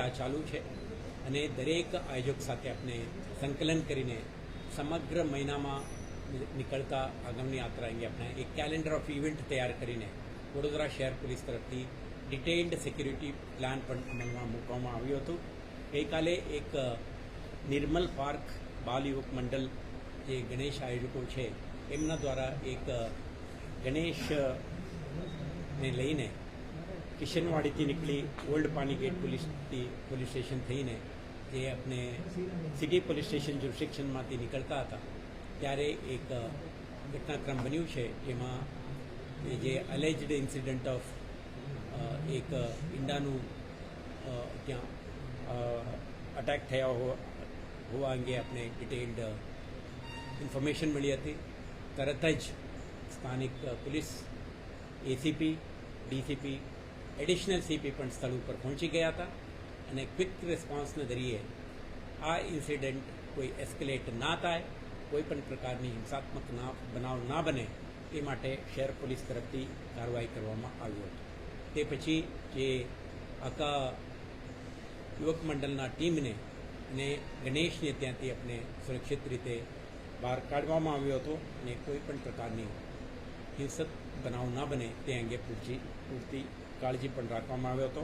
આ ચાલુ છે અને દરેક આયોજક સાથે આપણે સંકલન કરીને સમગ્ર મહિનામાં નીકળતા આગામી યાત્રા અંગે આપણે એક કેલેન્ડર ઓફ ઇવેન્ટ તૈયાર કરીને વડોદરા શહેર પોલીસ તરફથી ડિટેઇલ્ડ સિક્યુરિટી પ્લાન પણ અમલમાં મૂકવામાં આવ્યું હતું. ગઈકાલે એક નિર્મલ પાર્ક બાલ યુવક મંડળ જે ગણેશ આયોજકો છે એમના દ્વારા એક ગણેશને લઈને કિશનવાડીથી નીકળી ઓલ્ડ પાનીગેટ પોલીસ સ્ટેશન થઈને જે આપણે સિટી પોલીસ સ્ટેશન જ્યુરિસ્ડિક્શનમાંથી નીકળતા હતા ત્યારે એક ઘટનાક્રમ બન્યું છે. એમાં જે અલેજડ ઇન્સિડન્ટ ઓફ એક ઈંડાનું ત્યાં અટેક થયા હોવા અંગે આપણે ડિટેઇલ્ડ ઇન્ફોર્મેશન મળી હતી. તરત જ સ્થાનિક police ACP, DCP, additional CP પણ સ્થળ ઉપર પહોંચી ગયા હતા અને ક્વિક રિસ્પોન્સના જરીએ આ ઇન્સિડન્ટ કોઈ એસ્કેલેટ ના થાય, કોઈ પણ પ્રકારની હિંસાત્મક બનાવ ના બને તે માટે શહેર પોલીસ તરફથી કાર્યવાહી કરવામાં આવ્યું હતું. તે પછી જે આખા યુવક મંડળના ટીમને અને ગણેશને ત્યાંથી આપણે સુરક્ષિત રીતે બહાર કાઢવામાં આવ્યો હતો અને કોઈ પણ પ્રકારની હિંસક બનાવ ના બને તે અંગે પૂરતી કાળજી પણ રાખવામાં આવ્યો હતો.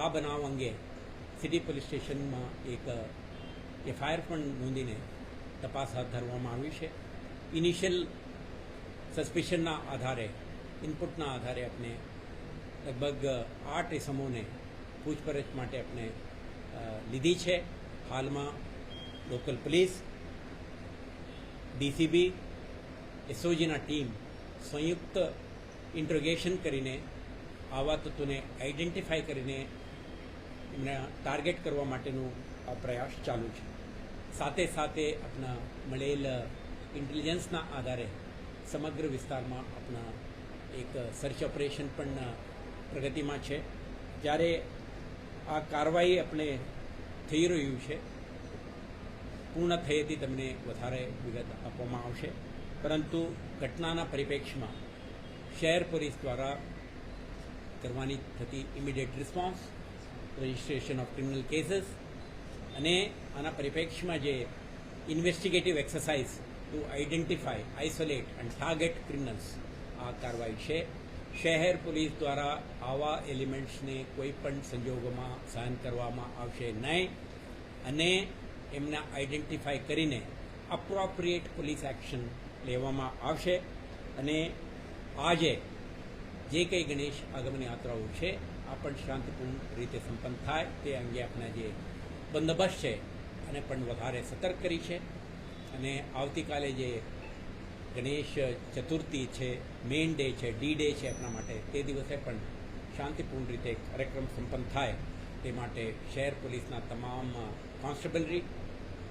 આ બનાવ અંગે સિટી પોલીસ સ્ટેશનમાં એક એફઆઈઆર પણ નોંધીને તપાસ હાથ ધરવામાં આવી છે. ઇનિશિયલ સસ્પિશનના આધારે, ઇનપુટના આધારે આપણે લગભગ 8 ઇસમોને પૂછપરછ માટે આપણે લીધી છે. હાલમાં લોકલ પોલીસ, ડીસીબી, એસઓજીના ટીમ સંયુક્ત ઇન્ટ્રોગેશન કરીને આવા તત્વોને આઈડેન્ટિફાઈ કરીને એમને ટાર્ગેટ કરવા માટેનો આ પ્રયાસ ચાલુ છે. સાથે સાથે આપણા મળેલ ઇન્ટેલિજન્સના આધારે સમગ્ર વિસ્તારમાં આપણા એક સર્ચ ઓપરેશન પણ પ્રગતિમાં છે. જ્યારે આ કાર્યવાહી આપણે થઈ રહ્યું છે, પૂર્ણ થયેથી તમને વધારે વિગત આપવામાં આવશે. પરંતુ ઘટનાના પરિપ્રેક્ષ્યમાં શહેર પોલીસ દ્વારા કરવાની થતી immediate response, registration of criminal cases અને આના પરિપ્રેક્ષ્યમાં જે investigative exercise two identify, isolate and target criminals, આ કાર્યવાહી છે. શહેર પોલીસ દ્વારા આવા એલિમેન્ટ્સને કોઈ પણ સંજોગોમાં સહન કરવામાં આવશે નહીં અને એમને આઈડેન્ટિફાઈ કરીને અપ્રોપ્રિએટ પોલીસ એક્શન લેવામાં આવશે. અને આજે જે કંઈ ગણેશ આગમન યાત્રાઓ છે આ પણ શાંતિપૂર્ણ રીતે સંપન્ન થાય તે અંગે આપણા જે બંદોબસ્ત છે અને પણ વધારે સતર્ક કરી છે. અને આવતીકાલે જે ગણેશ ચતુર્થી છે, મેઇન ડે છે, ડી ડે છે આપણા માટે, તે દિવસે પણ શાંતિપૂર્ણ રીતે કાર્યક્રમ સંપન્ન થાય તે માટે શહેર પોલીસના તમામ કોન્સ્ટેબલરી,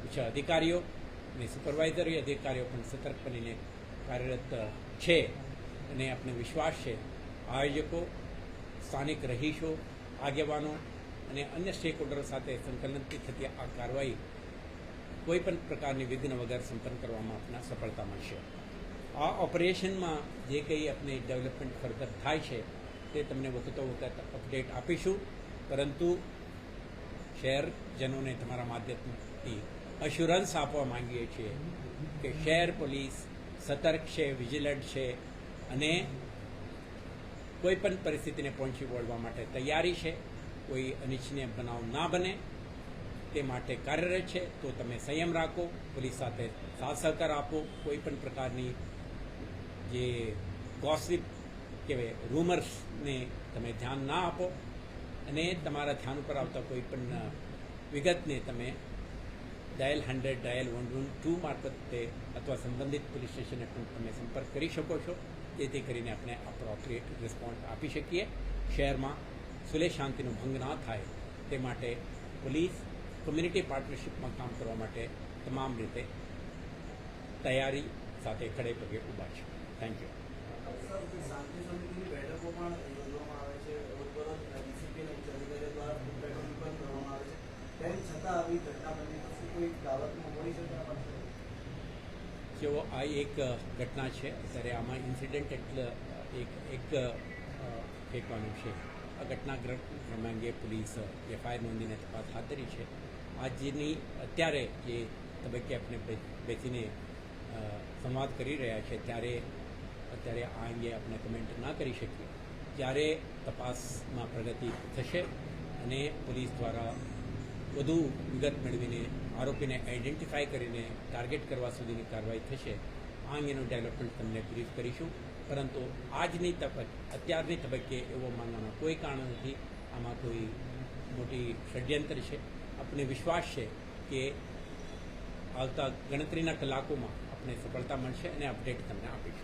ઉચ્ચ અધિકારીઓ અને સુપરવાઇઝરી અધિકારીઓ પણ સતર્ક બનીને કાર્યરત છે. અને આપણે વિશ્વાસ છે આયોજકો, સ્થાનિક રહીશો, આગેવાનો અને અન્ય સ્ટેક હોલ્ડરો સાથે સંકલનથી થતી આ કાર્યવાહી કોઈ પણ પ્રકારની વિઘ્ન વગર સંપન્ન કરવામાં આપણા સફળતા મળશે. આ ઓપરેશનમાં જે કંઈ આપણે ડેવલપમેન્ટ ફર્ધર થાય છે તે તમને વખતો વખત અપડેટ આપીશું. પરંતુ શહેરજનોને તમારા માધ્યમથી અશ્યોરન્સ આપવા માંગીએ છીએ કે શહેર પોલીસ સતર્ક છે, વિજિલન્ટ છે અને કોઈ પણ પરિસ્થિતિને પહોંચી વળવા માટે તૈયારી છે. કોઈ અનિચ્છનીય બનાવ ના બને તે માટે કાર્યરત છે. તો તમે સંયમ રાખો, પોલીસ સાથે સાથ સહકાર આપો, કોઈ પણ પ્રકારની જે ગોસિપ કહેવાય રૂમર્સને તમે ધ્યાન ના આપો અને તમારા ધ્યાન ઉપર આવતા કોઈ પણ વિગતને તમે ડાયલ 100, ડાયલ 112 મારફતે અથવા સંબંધિત પોલીસ સ્ટેશને પણ તમે સંપર્ક કરી શકો છો, જેથી કરીને આપણે અપ્રોપ્રિએટ રિસ્પોન્સ આપી શકીએ. શહેરમાં સુલેહ શાંતિનો ભંગ ના થાય તે માટે પોલીસ કમ્યુનિટી પાર્ટનરશિપમાં કામ કરવા માટે તમામ રીતે તૈયારી સાથે ખડે પગે ઊભા છે. Thank you. શાંતિ સમિતિની બેઠકો પણ યોજવામાં આવે છે, રોજબરોજ ડીસીપી અને અધિકારીઓ દ્વારા બેઠકો પણ કરવામાં આવે છે. તેમ છતાં આવી ઘટના બની તો શું કોઈ દાવતમાં મળી શકે? જેઓ આ એક ઘટના છે, ત્યારે આમાં ઇન્સિડન્ટ એટલે એક ફેંકવાનું છે. આ ઘટનાક્રમ અંગે પોલીસ એફઆઈઆર નોંધીને તપાસ હાથ ધરી છે. આજની અત્યારે જે તબક્કે આપણે બેસીને સંવાદ કરી રહ્યા છે ત્યારે અત્યારે આ અંગે આપણે કમેન્ટ ના કરી શકીએ. જ્યારે તપાસમાં પ્રગતિ થશે અને પોલીસ દ્વારા વધુ વિગત મેળવીને આરોપીને આઈડેન્ટિફાઈ કરીને ટાર્ગેટ કરવા સુધીની કાર્યવાહી થશે, આ અંગેનું ડેવલપમેન્ટ તમને બ્રીફ કરીશું. પરંતુ અત્યારની તબક્કે એવો માનવાના કોઈ કારણ નથી. આમાં કોઈ મોટી ષડયંત્ર છે. આપણે વિશ્વાસ છે કે આવતા ગણતરીના કલાકોમાં આપણે સફળતા મળશે અને અપડેટ તમને આપીશું.